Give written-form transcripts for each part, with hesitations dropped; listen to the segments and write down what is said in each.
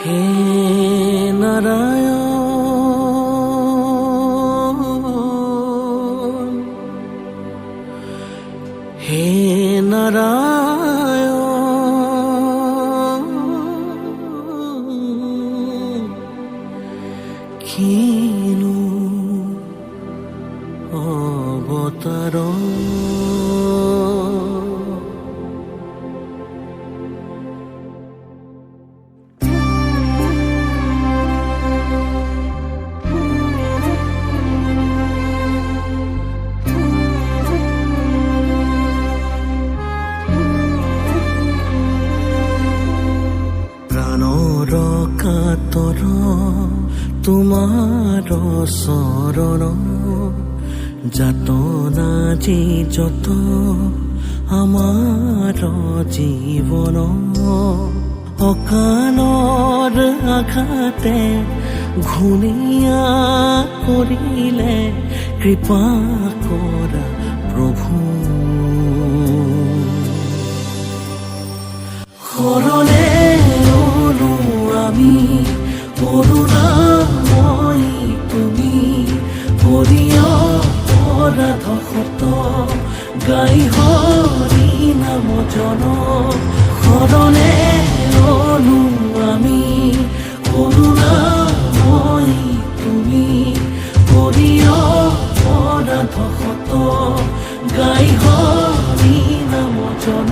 হে নাৰায়ণ হে নাৰায়ণ কিনো অবতাৰ কাতৰ তোমাৰ চৰণ যাতনা যি যত আমাৰ জীৱন অকালৰ আঘাতে ঘূণীয়া কৰিলে কৃপা কৰা প্ৰভু শৰণে আমি বৰুণাময়ী তুমি হৰিয় অপৰাধ শত গাই হৰি নাম জন শৰণে ললো আমি বৰুণাময়ী তুমি হৰিয় অপৰাধ শত গাই হৰি নাম জন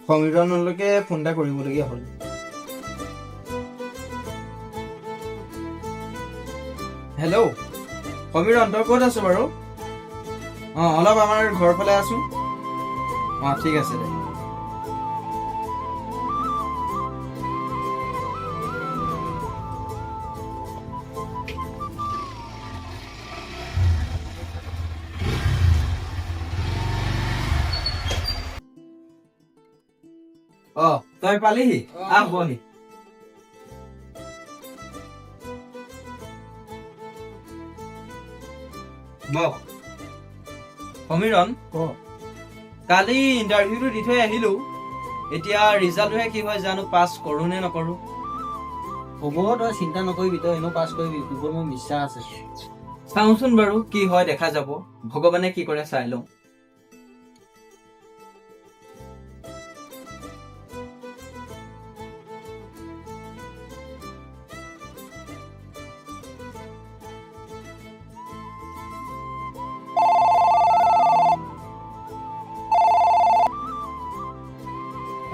সংবিধানলৈকে ফোন এটা কৰিবলগীয়া হ'ল। হেল্ল' সমীৰণ, তই ক'ত আছো বাৰু? অলপ আমাৰ ঘৰ ফালে আছো। ঠিক আছে দে। তই পালিহি? আহ বহি। সমীৰণ, কালি ইণ্টাৰভিউটো দি থৈ আহিলো, এতিয়া ৰিজাল্টটোহে কি হয় জানো, পাছ কৰো নে নকৰো। হ'ব, তই চিন্তা নকৰিবি, তই এনেও পাছ কৰিবি, তোৰ মোৰ বিশ্বাস আছে। চাওঁচোন বাৰু কি হয়, দেখা যাব, ভগৱানে কি কৰে চাই লওঁ।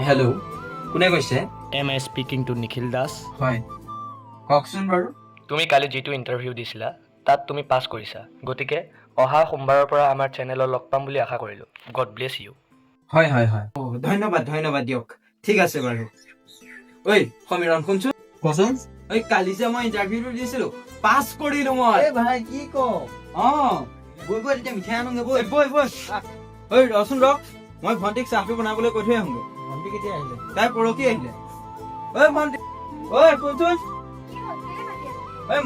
হেল্ল', কোনে কৈছে? Am I speaking to Nikhil Das? হয়, কওকচোন বাৰু। তুমি কালি যিটো ইণ্টাৰভিউ দিছিলা তাত তুমি পাছ কৰিছা, গতিকে অহা সোমবাৰৰ পৰা আমাৰ চেনেলত লগ পাম বুলি আশা কৰিলোঁ। God bless you. হয় হয় হয়, ধন্যবাদ দিয়ক। ঠিক আছে বাৰু। ঐ সমীৰণ, শুনচোন। কচোন। ঐ কালি যে মই ইণ্টাৰভিউটো দিছিলো, পাছ কৰিলো মই। ভাই কি ক? বৈ তেতিয়া মিঠাই আনোগে, বৈ। ঐ ৰচোন ৰ, মই ভণ্টিক চাহটো বনাবলৈ কৈ থৈ আহোঁগৈ। ভণ্টি কেতিয়া আহিলে? তাই পৰহি আহিলে। ঐ ভণ্টি, ঐ শুনচোন।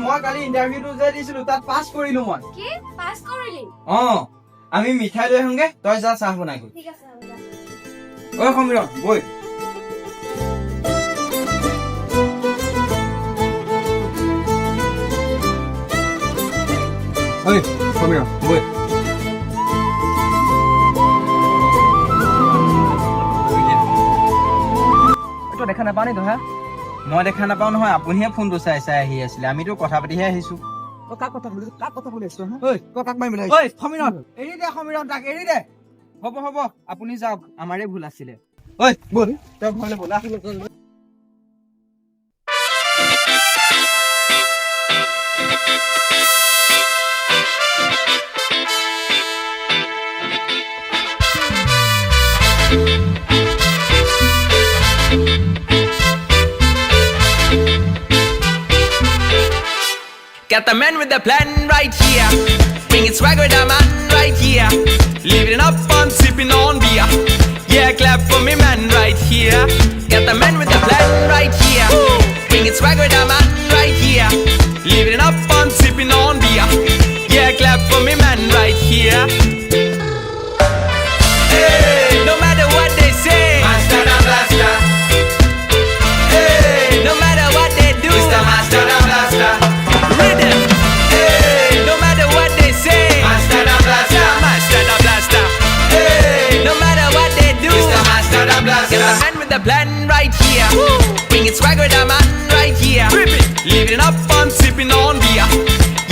মই কালি ইণ্টাৰভিউটো যে দিছিলো তাত পাছ কৰিলো মই। কি পাছ কৰিলি? আমি মিঠাই লৈ আহোঁগে, তই যা চাহ বনাই গৈ। ঠিক আছে। ঐ সমীৰণ, বৈ। ঐ সমীৰণ, বৈ। দেখা নাপাওঁ নেকি দহা মই দেখা নাপাওঁ নহয় আপুনিহে ফোনটো চাই চাই আহি আছিলে আমিতো কথা পাতিহে আহিছোঁ কাক কথা বুলি আছো ঐ তই কাক মাৰিম ঐ সমীৰণ এৰি দে সমীৰণ তাক এৰি দে হ'ব আপুনি যাওক আমাৰে ভুল আছিলে ঐ বল তই ঘৰলৈ বলা Got the man with the plan right here. Bringing swag with the man right here. Living up on sipping on beer. Yeah, clap for me man right here. Got the man with the plan right here. Bringing swag with the man right here. Living up on sipping on beer. Yeah, clap for me man right here. Hey, no matter what they say, master and blaster. Hey, no matter what they do, Mr. Master and blaster. Rhythm. Hey, no matter what they say, master and blaster, master and blaster. Hey, no matter what they do, Mr. Master and blaster. Get the man with the plan right here. Bringing swag with the man right here. Living up on sipping on beer.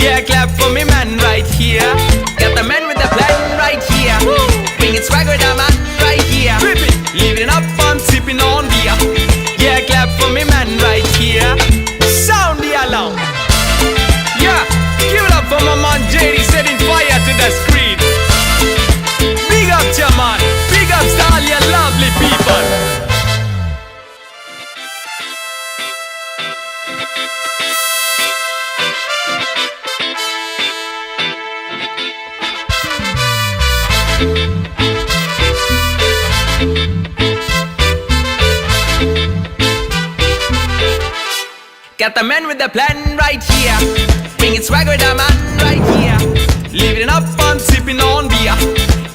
Yeah, clap for me man right here. Got the man with the plan right here. Bringing swag with the man right here. Living up on sipping on beer. Yeah, clap for me man right here. Sound the alarm. Yeah, give it up for my man JD setting fire to the screen. Big up to man, big up to all your lovely people. Got the man with the plan right here. Bringing swag with the man right here. Living up on sipping on beer.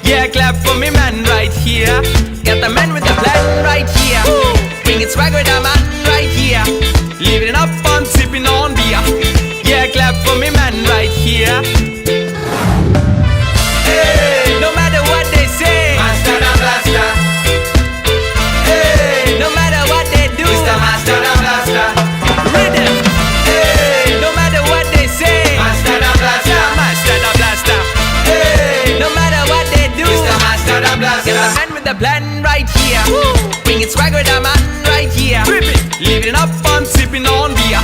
Yeah, clap for me man right here. Got the man with the plan right here. Bringing swag with the man right here. Living up on sipping on beer. Yeah, clap for me man right here. Hey, no matter what they say, master and blaster. Hey, no matter what they do, Mr. Master and blaster. Rhythm. Hey, no matter what they say, master and blaster, master and blaster. Hey, no matter what they do, Mr. Master and blaster. Get the man with the plan right here. Bringing swag with the man right here. Living up on sipping on beer.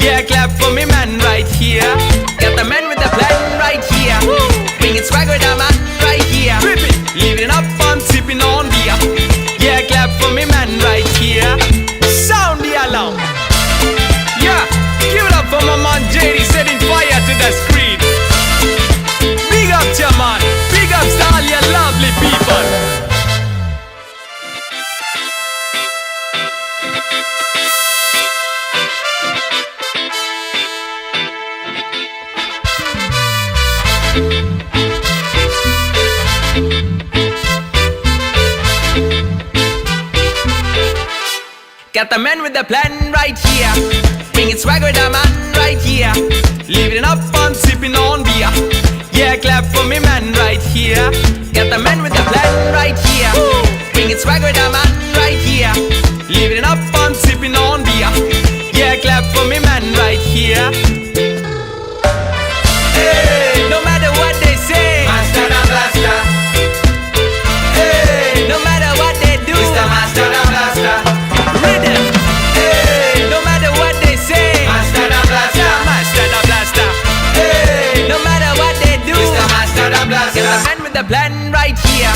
Yeah, clap for me man right here. Got the man with the plan right here. Bringing swag with the man right here. Living up on sipping on beer. Yeah, clap for me man right here. Sound the alarm. Yeah, give it up for my man JD setting fire to the screen. Big up to man, big up to all your lovely people. Got the man with the plan right here. Bringing swag with the man right here. Living up on sipping on beer. Yeah, clap for me man right here. Got the man with the plan right here. Bringing swag with the man right here. Living up on sipping on beer. Yeah, clap for me man right here. Hey, no matter what they say, master and blaster. Hey, no matter what they do, Mr. Master and blaster. Rhythm. Hey, no matter what they say, master and blaster, master and blaster. Hey, no matter what they do, Mr. Master and blaster. Get the man with the plan right here.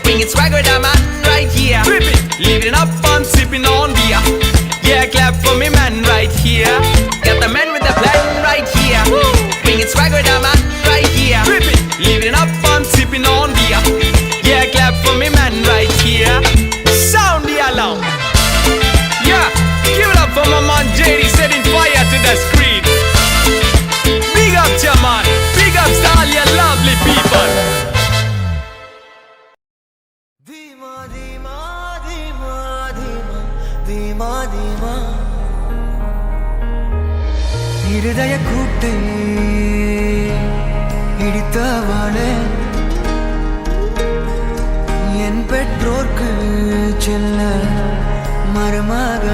Bringing swag with the man right here. Living up on sipping on beer. Yeah, clap for me man right here. Got the man with the plan right here. Bringing swag with the man right here. Living up on sipping on beer. Yeah, clap for me man right here. Sound the alarm. Yeah, give it up for my man JD setting fire to the screen. Big up to man, big up to all your lovely people. Dima dima dima dima dima dima Hirudaya kootte idithavale En petrorku chilla maramaga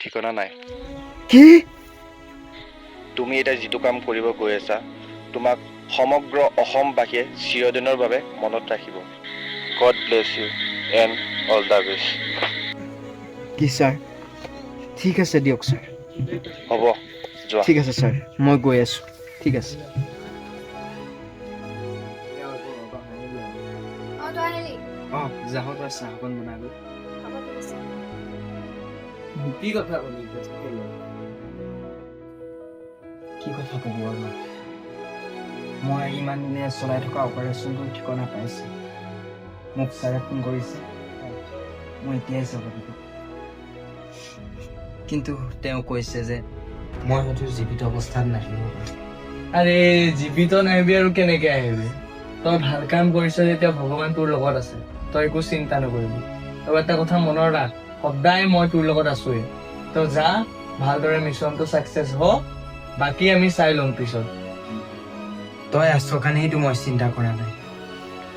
ঠিকনা নাই। কি তুমি এতিয়া যিটো কাম কৰিব গৈ আছা তোমাক সমগ্ৰ অসমবাসীয়ে চিৰদিনৰ বাবে মনত ৰাখিব। God bless you and all the best. কি ছাৰ ঠিক আছে দিয়ক ছাৰ হ'ব যোৱা। ঠিক আছে ছাৰ মই গৈ আছোঁ ঠিক আছে অঁ তই আহিলি অঁ যাওঁ তই চাহ অকণ বনালোঁ হ'ব ঠিক আছে কি কথা ক'লি কি কথা ক'ব আৰু মই ইমান দিনে চলাই থকা অপাৰেশ্যনটোৰ ঠিকনা পাইছে মোক ছাৰে ফোন কৰিছে মই এতিয়াই যাব লাগিব কিন্তু তেওঁ কৈছে যে মই হয়তো জীৱিত অৱস্থাত নাহিব পাৰোঁ আৰে জীৱিত নাহিবি আৰু কেনেকে আহিবি তই ভাল কাম কৰিছ যেতিয়া ভগৱান তোৰ লগত আছে তই একো চিন্তা নকৰিবি তই এটা কথা মনত ৰাখ সদায় মই তোৰ লগত আছোৱেই তই যা ভালদৰে মিছনটো ছাকচেছ হ বাকী আমি চাই ল'ম পিছত তই আছ কাৰণেইতো মই চিন্তা কৰা নাই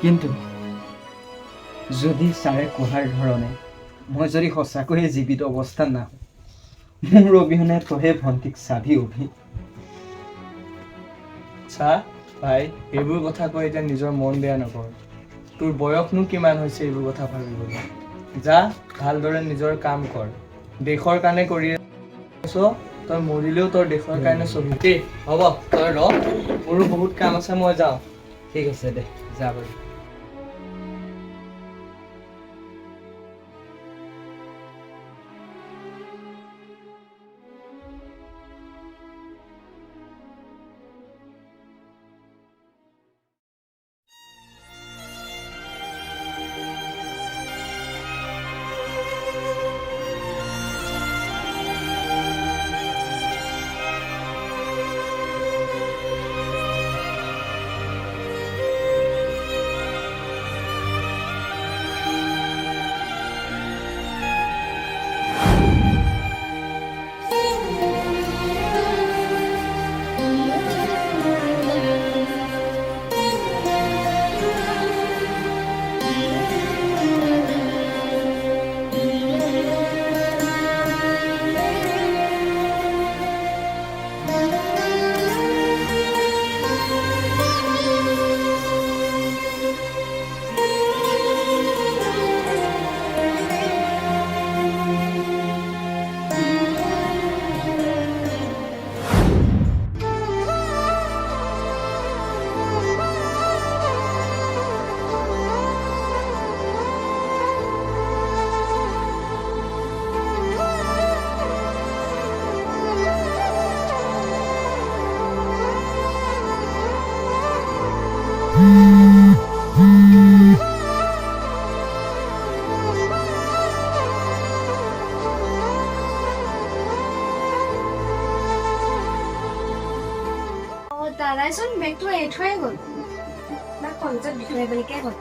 কিন্তু যদি ছাৰে কোৱাৰ ধৰণে মই যদি সঁচাকৈয়ে জীৱিত অৱস্থাত নাহোঁ মোৰ অবিহনে তইহে ভণ্টিক চাবি অভি চা ভাই এইবোৰ কথা কৈ এতিয়া নিজৰ মন বেয়া নকৰ তোৰ বয়সনো কিমান হৈছে এইবোৰ কথা ভাবিবলৈ যা ভালদৰে নিজৰ কাম কৰ দেশৰ কাৰণে কৰি আছ তই মৰিলেও তোৰ দেশৰ কাৰণে চবি হ'ব তই ৰ মোৰো বহুত কাম আছে মই যাওঁ ঠিক আছে দে যা বাৰু দাদাইচোন বেগটো এৰি থৈ গ'ল বা কলেজত দি থৈ আহিবলৈকে গ'ল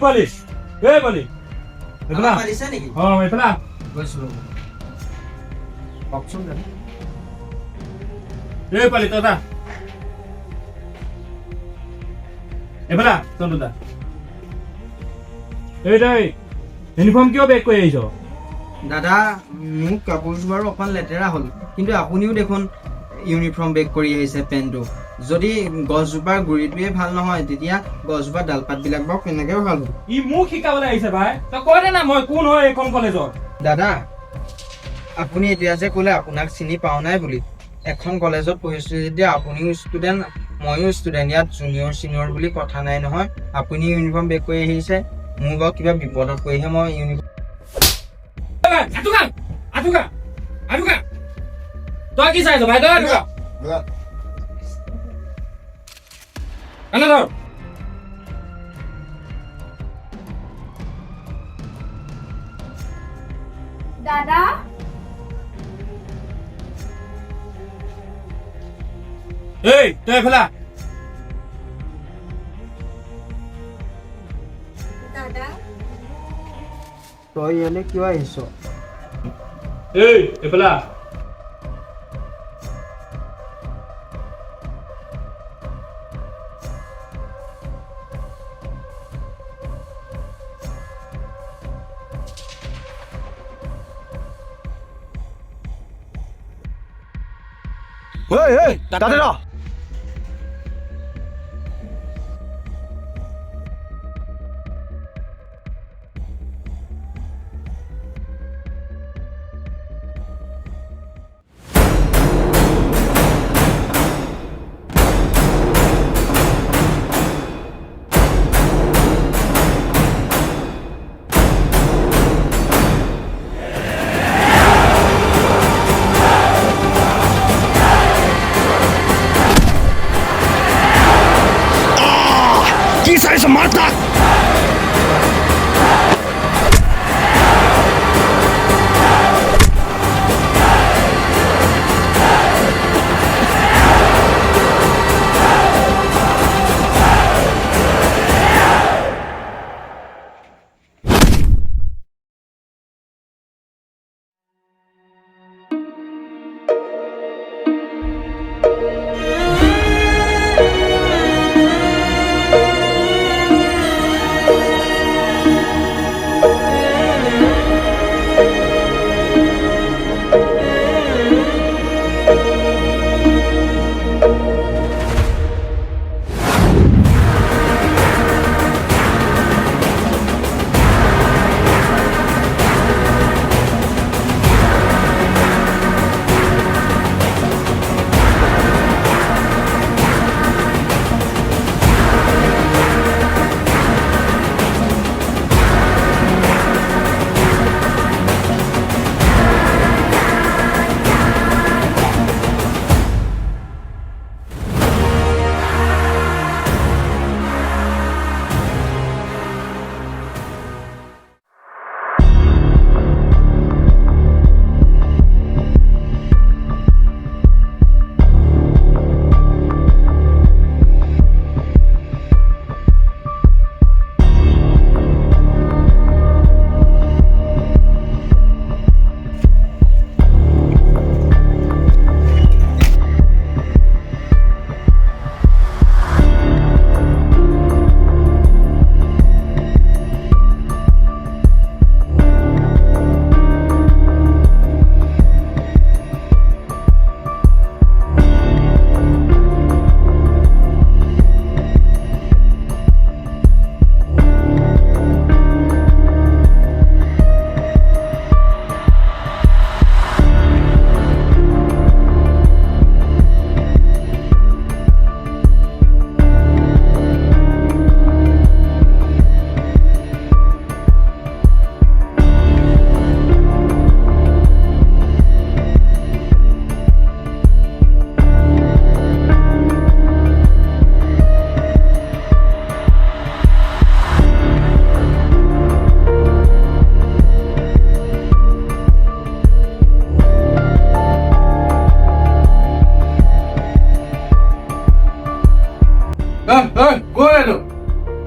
Polish! Hey, Polish! আমাক মাৰিছে নেকি Oh, এইফালে গৈছোঁ কওকচোন দাদা এই পালি তই এইফালে চন্দু দা এই তই ইউনিফৰ্ম কিয় বেক কৰি আহিছ দাদা মোক কাপোৰযোৰ বাৰু অকণ লেতেৰা হ'ল কিন্তু আপুনিও দেখোন ইউনিফৰ্ম বেক কৰি আহিছে পেণ্টটো যদি গছজোপাৰ গুৰিটোৱে ভাল নহয় তেতিয়া গছজোপাৰ ডালপাতবিলাক বাৰু কেনেকৈ ভাল হ'ব ই মোক শিকাবলৈ আহিছে ভাই তই কৈ দে না মই কোন হয় এইখন কলেজৰ দাদা আপুনি এতিয়া যে ক'লে আপোনাক চিনি পাওঁ নাই বুলি এখন কলেজত পঢ়িছোঁ যেতিয়া আপুনিও ষ্টুডেণ্ট ময়ো ষ্টুডেণ্ট ইয়াত জুনিয়ৰ চিনিয়ৰ বুলি কথা নাই নহয় আপুনি ইউনিফৰ্ম বেক কৰি আহিছে মোৰ বাৰু কিবা বিপদত পৰিহে মই ইউনিফৰ্ম তই কি চাইছ ভাই তই দাদা এই তই এইফালে দাদা তই এনে কিয় আহিছ এই এইফালে আহ। তাতে ৰ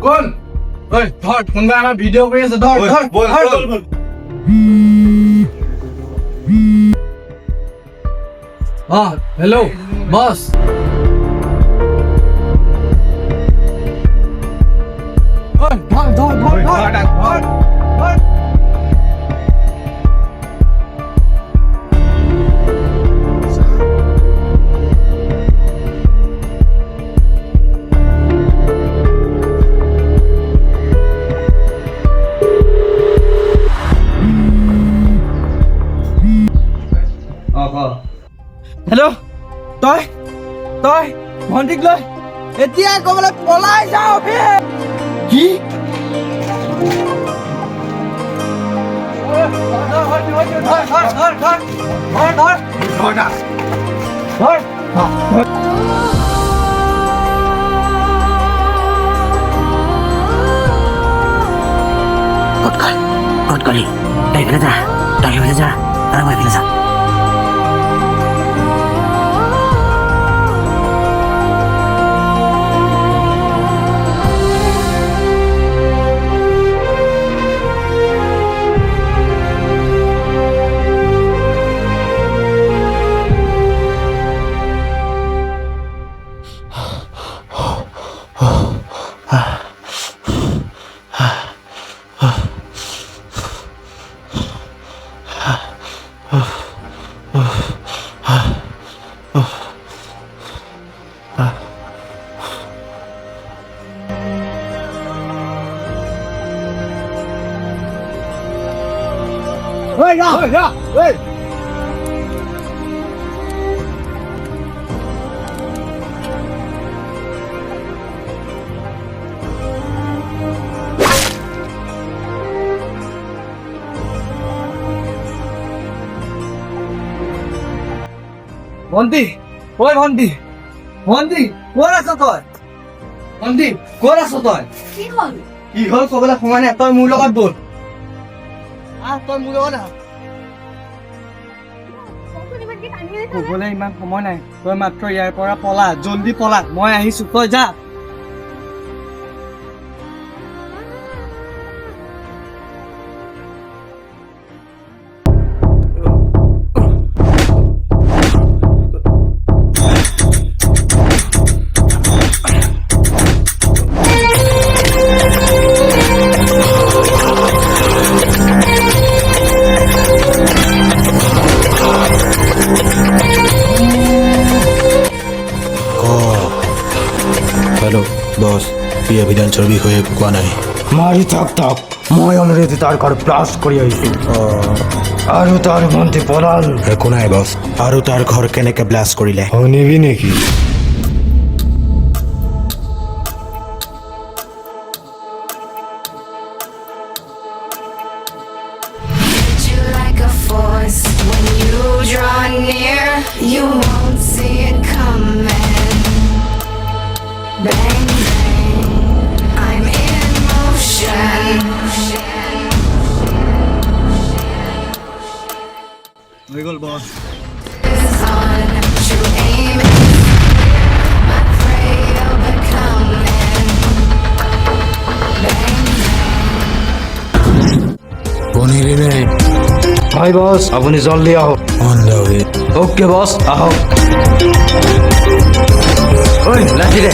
কোন ওই ধর কোনবা আমার ভিডিও করে আছে ধর ধর বল বল हेलो बॉस धर धर धर धर হেল্ল' তই তই ভণ্টিক লৈ এতিয়া ক'বলৈ পলাই যাওঁ কি Kut kali, dari mana? Dari mana? Orang mana biasa? ভন্টি ঐ ভন্টি ভন্টি ক'ত আছ তই ভন্টি ক'ত আছ তই কি হ'ল কি হ'ল ক'বলৈ সময় নাই তই মোৰ লগত বল তই মোৰ লগত আহ ক'বলৈ ইমান সময় নাই তই মাত্ৰ ইয়াৰ পৰা পলা জল্দি পলা মই আহিছো তই যা হেল্ল' বছ পি এভিডেন্সৰ বিষয়ে একো কোৱা নাই মাৰি থাক তাক মই অলৰেডি তাৰ ঘৰ ব্লাষ্ট কৰি আহিছো আৰু তাৰ ভণ্টি পলাল একো নাই বছ আৰু তাৰ ঘৰ কেনেকে ব্লাষ্ট কৰিলে শুনিবি নেকি You won't see it coming. Bang, bang, I'm in motion. হৈ গ'ল বছ Is on, true aim is my prey you're becoming. Bang, বনিলি নে হয় বছ আপুনি জলদি আহক অন দ্য ৱে ওকে বছ আহক ঐ লাঠি দে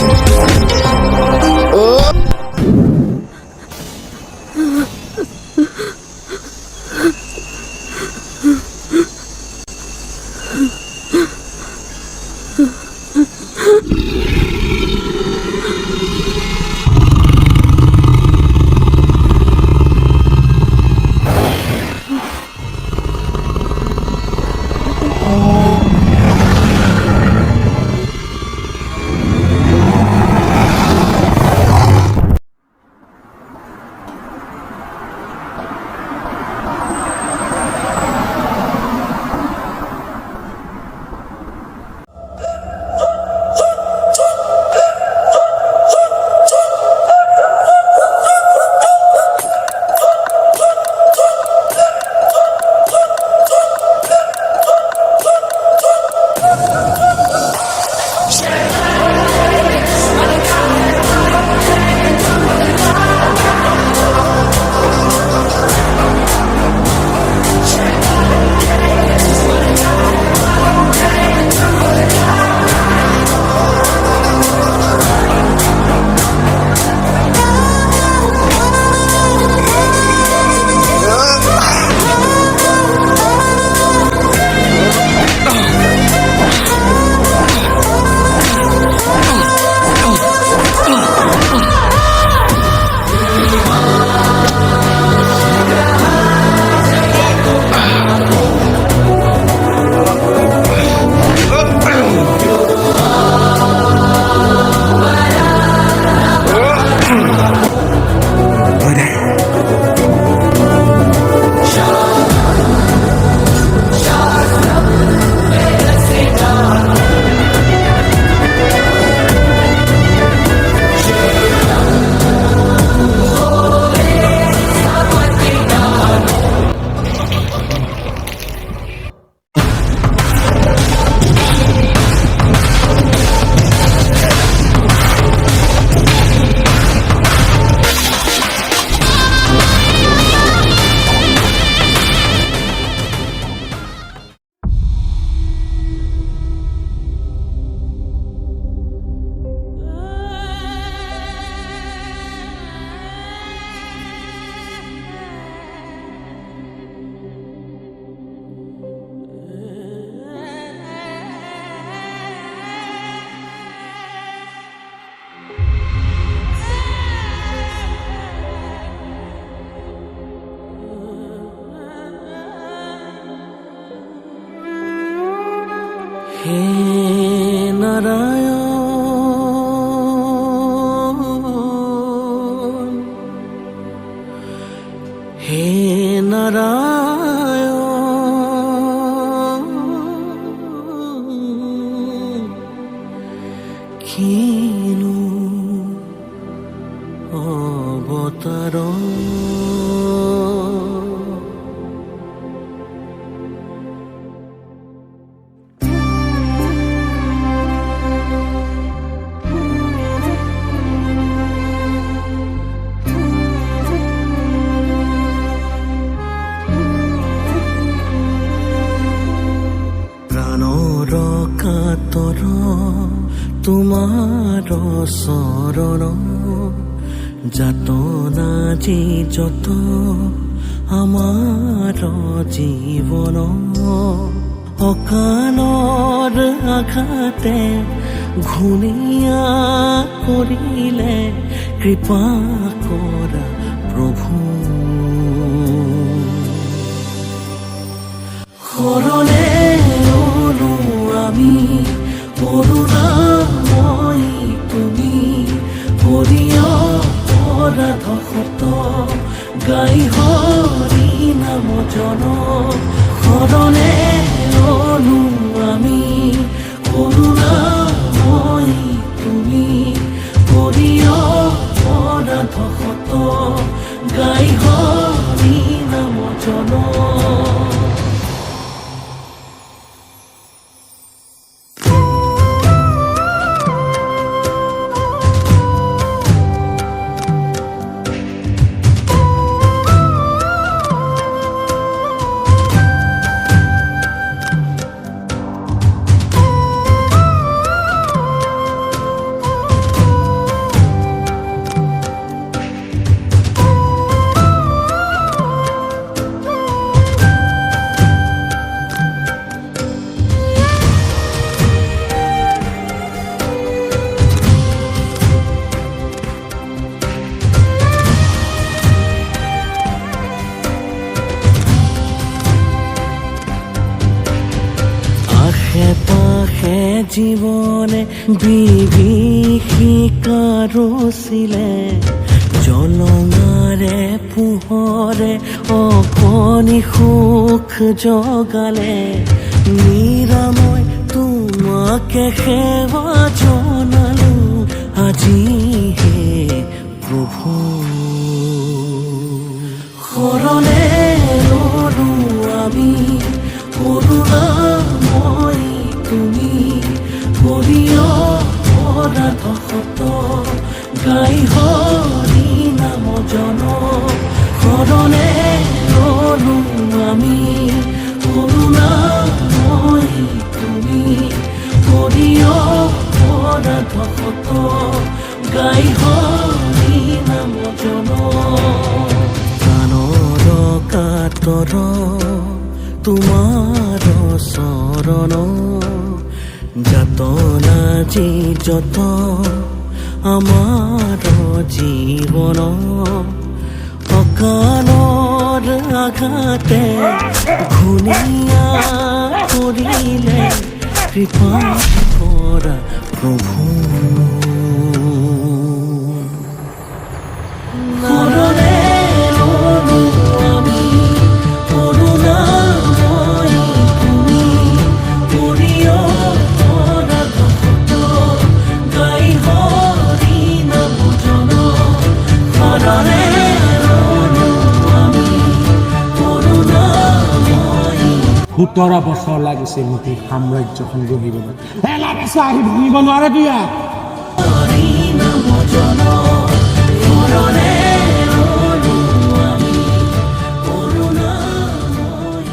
পৰায় কিনো অৱতাৰ প্ৰাণৰ কাতৰ তোমাৰ চৰণ যাতনা যি যত আমাৰ জীৱন অকালৰ আঘাতে ঘূণীয়া কৰিলে কৃপা কৰা প্ৰভু শৰণে ললো আমি বৰুণাময় তুমি হৰিয় অপৰাধ শত গাই হৰি নাম জন শৰণে ললো আমি বৰুণাময় তুমি হৰিয় অপৰাধ শত গাই হৰি নাম জন জীৱনে বিভীষিকা ৰচিলে জলঙাৰে পোহৰে অকণি সুখ জগালে নিৰাময় তোমাকে সেৱা জনালো আজি হে প্ৰভু শৰণে ললো আমি কৰুণাময় তুমি হৰিয় অপৰাধ শত গাই হৰি নাম জন শৰণে ললো আমি কৰুণাময় তুমি হৰিয় অপৰাধ শত গাই হৰি নাম জন প্ৰাণৰ কাতৰ তোমাৰ চৰণ যাতনা যি যত আমাৰ জীৱন অকালৰ আঘাতে ঘূণীয়া কৰিলে কৃপা কৰা প্ৰভু শৰণে ললো আমি কৰুণাময় তুমি হৰিয় অপৰাধ শত গাই হৰি নাম জন শৰণে ললো আমি কৰুণাময় 17 বছৰ লাগিছিল মোকে সাম্ৰাজ্যখন গঢ়িবলৈ এলা বছৰ আহি ভাঙিব নোৱাৰে তুয়া হৰি নাম জন শৰণে ললো আমি কৰুণাময়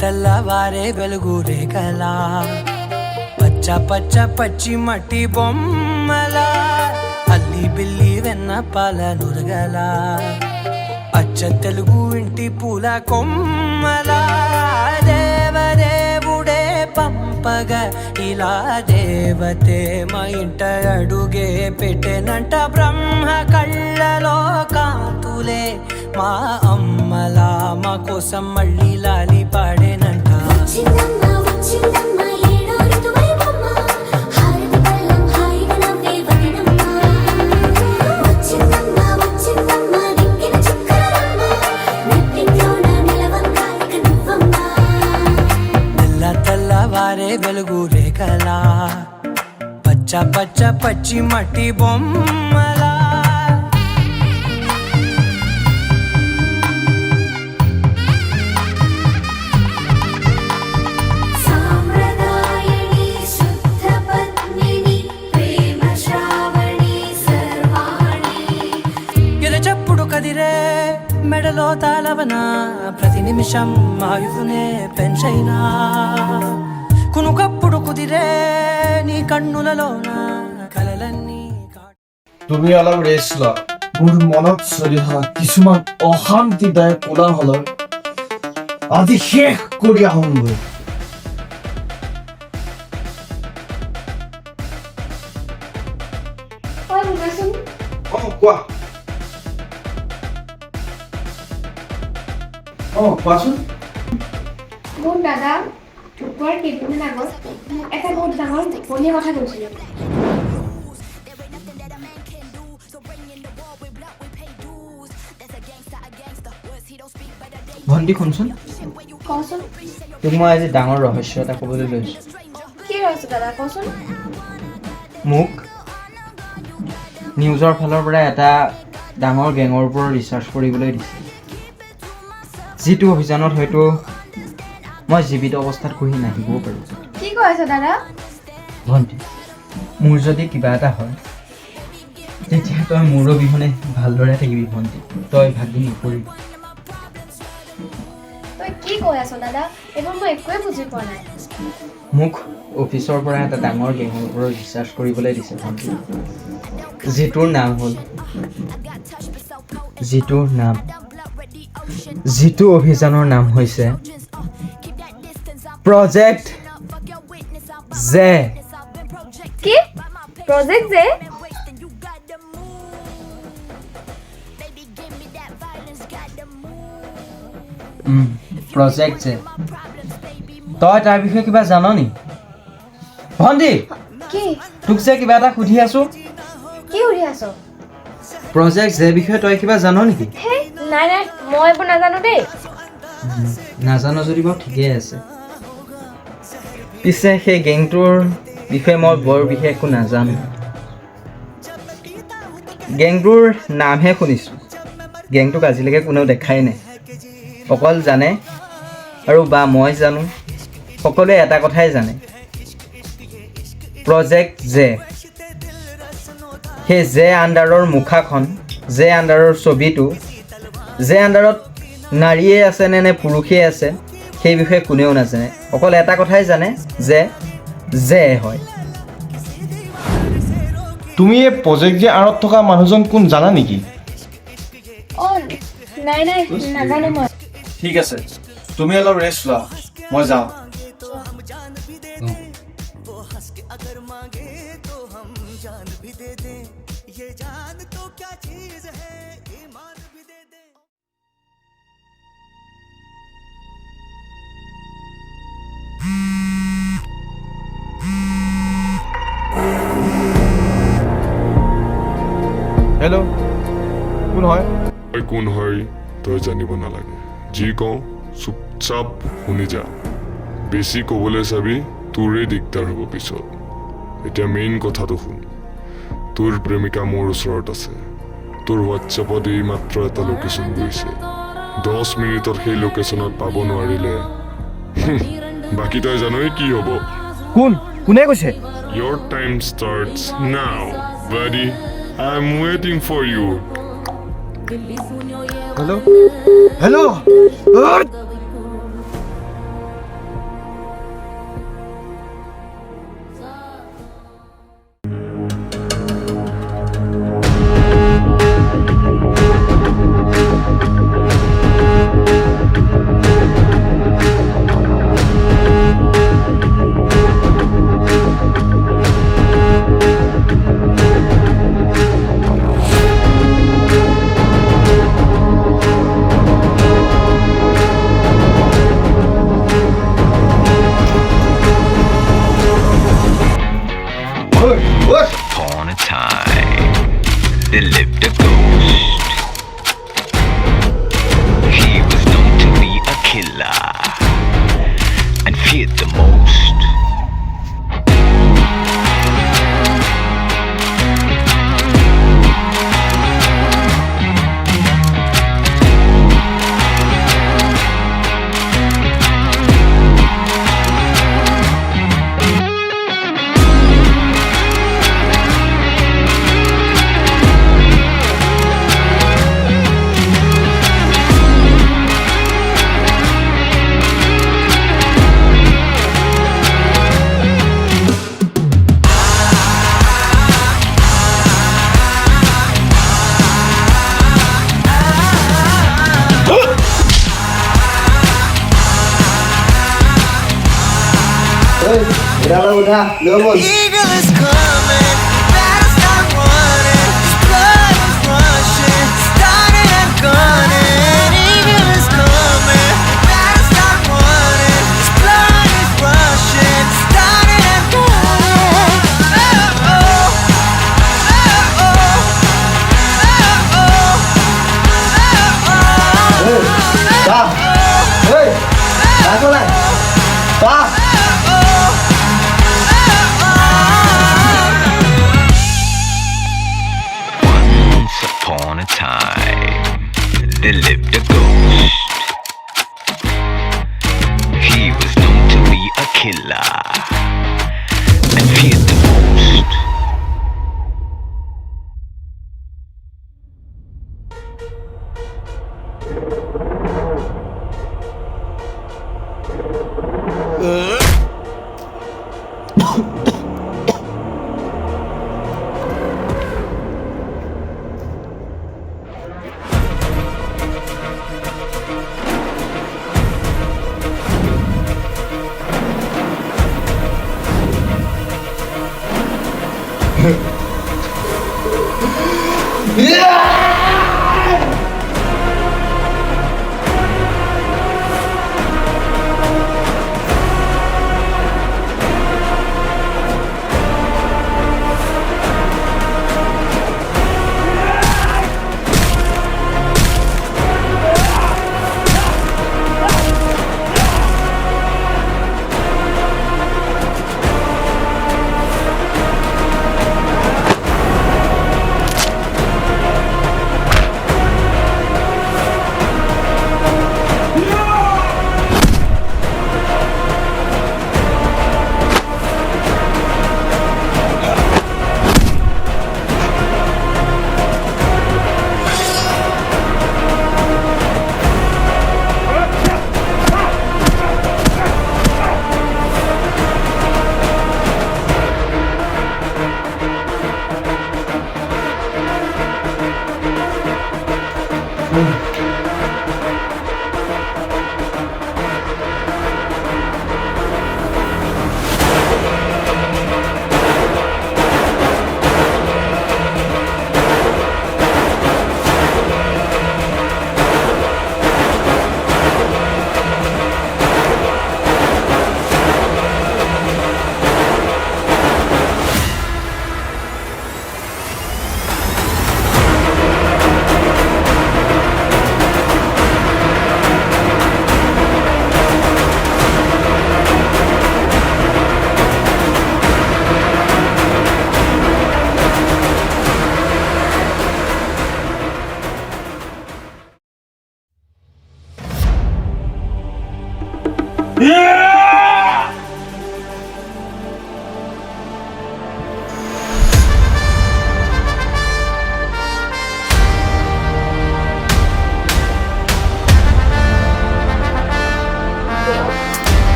తెల్లవారే వెలుగురే కలా పచ్చ పచ్చ పచ్చి మట్టి బొమ్మల అల్లి బిల్లి వెన్న పాల నురగల అచ్చ తెలుగు ఇంటి పూల కొమ్మల దేవదేవుడే పంపగా ఇలా దేవతే మా ఇంట అడుగే పెట్టెనంట బ్రహ్మ కళ్ళలో కాంతులే మా అమ్మలా మా కోసం మళ్ళీ లాలి పాడేనంట తెల్లవారే వెలుగు రేఖలా పచ్చ పచ్చ పచ్చి మట్టి బొమ్మలా ఎరచప్పుడు కదిరే మెడలో తాళవన ప్రతి నిమిషం ఆయువునే పెంచైనా కునుకప్పుడు కుదిరే నీ కన్నులలోన కలలన్నీ তুমি অলপ ৰেষ্ট লোৱা মোৰ মনত চলি অহা কিছুমান অশান্তিদায়ক কোলাহলৰ আজি শেষ কৰি আহোঁগৈ কোৱা কোৱাচোন মোৰ দাদা ঢুকুৱাৰ কেইদিনমান আগত মোক এটা বহুত ডাঙৰ টোপনিৰ কথা কৈছিলে ভণ্টি শুনচোন কচোন তোক মই আজি ডাঙৰ ৰহস্য এটা ক'বলৈ লৈছোঁ কি ৰহস্য দাদা কচোন মোক নিউজৰ ফালৰ পৰা এটা ডাঙৰ গেঙৰ ওপৰত ৰিচাৰ্চ কৰিবলৈ দিছে যিটো অভিযানত হয়তো মই জীৱিত অৱস্থাত ঘূৰি নাহিবও পাৰোঁ কি কৈ আছা দাদা ভণ্টি মোৰ যদি কিবা এটা হয় তেতিয়া তই মোৰ অবিহনে ভালদৰে থাকিবি ভণ্টি তই ভাগি নপৰিবি তই কি কৈ আছ দাদা এইবোৰ মই একোৱে বুজি পোৱা নাই মোক অফিচৰ পৰা এটা ডাঙৰ গেঙৰ ওপৰত ৰিচাৰ্চ কৰিবলৈ দিছে ভণ্টি যিটোৰ নাম যিটো অভিযানৰ নাম হৈছে প্ৰজেক্ট জে কি প্ৰজেক্ট জে প্ৰজেক্ট জে তই তাৰ বিষয়ে কিবা জান নি ভণ্টি কি তোক যে কিবা এটা সুধি আছো কি সুধি আছ প্ৰজেক্ট জে বিষয়ে তই কিবা জান নেকি হে নাই নাই মই এইবোৰ নাজানো দেই নাজানো যদি বাৰু ঠিকেই আছে পিছে সেই গেংটোৰ বিষয়ে মই বৰ বিশেষ একো নাজানো গেংটোৰ নামহে শুনিছোঁ গেংটোক আজিলৈকে কোনেও দেখাই নাই অকল জানে আৰু বা মই জানো সকলোৱে এটা কথাই জানে প্ৰজেক্ট জে সেই জে আণ্ডাৰৰ মুখাখন জে আণ্ডাৰৰ ছবিটো জে আণ্ডাৰত নাৰীয়ে আছে নে পুৰুষেই আছে সেই বিষয়ে কোনেও নাজানে অকল এটা কথাই জানে যে জে হয় তুমি এই প্ৰজেক্ট যে আঁৰত থকা মানুহজন কোন জানা নেকি অ নাই নাই নাজানো মই ঠিক আছে তুমি অলপ ৰেষ্ট লোৱা মই যাওঁ হেল্ল' কোন হয় তই কোন হয় তই জানিব নালাগে যি কওঁ চুপচাপ শুনি যা বেছি ক'বলৈ চাবি তোৰে দিগদাৰ হ'ব পিছত এতিয়া মেইন কথাটো শুন তোৰ প্ৰেমিকা মোৰ ওচৰত আছে তোৰ হোৱাটছএপত এই মাত্ৰ এটা লোকেশ্যন গৈছে 10 মিনিটত সেই লোকেশ্যনত পাব নোৱাৰিলে বাকী তই জানই কি হ'ব কোনে কৈছে Your time starts now, buddy. I'm waiting for you. Hello' hello' Eagle is coming, better start running. His blood is rushing, starting and gunning. Eagle is coming, better start running. His blood is rushing, starting and gunning. Oh oh, oh oh, oh oh. Upon a time, there lived a ghost. He was known to be a killer and feared the most.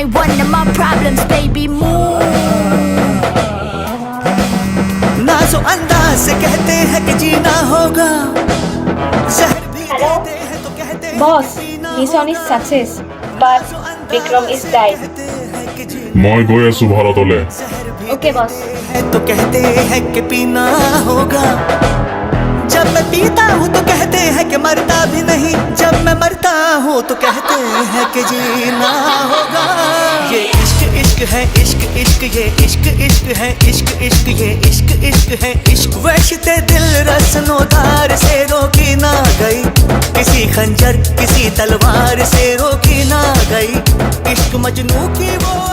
ain't one of my problems, baby, move. नाज़ो अंदाज से कहते हैं कि जीना होगा, जहर भी देते हैं तो कहते हैं Boss, mission is success, but Vikram is died. মই গৈ আছো ভাৰতলে। Okay, boss. तो कहते हैं कि पीना होगा, जब मैं पीता हूँ तो कहते हैं कि मरता भी नहीं, जब मैं मरता हूँ तो कहते हैं कि जीना होगा। ये इश्क इश्क है, इश्क इश्क ये इश्क इश्क है, इश्क इश्क ये इश्क इश्क है, इश्क वहशते दिल रस्नोदार से रोकी ना गई, किसी खंजर किसी तलवार से रोकी ना गई, इश्क मजनू की वो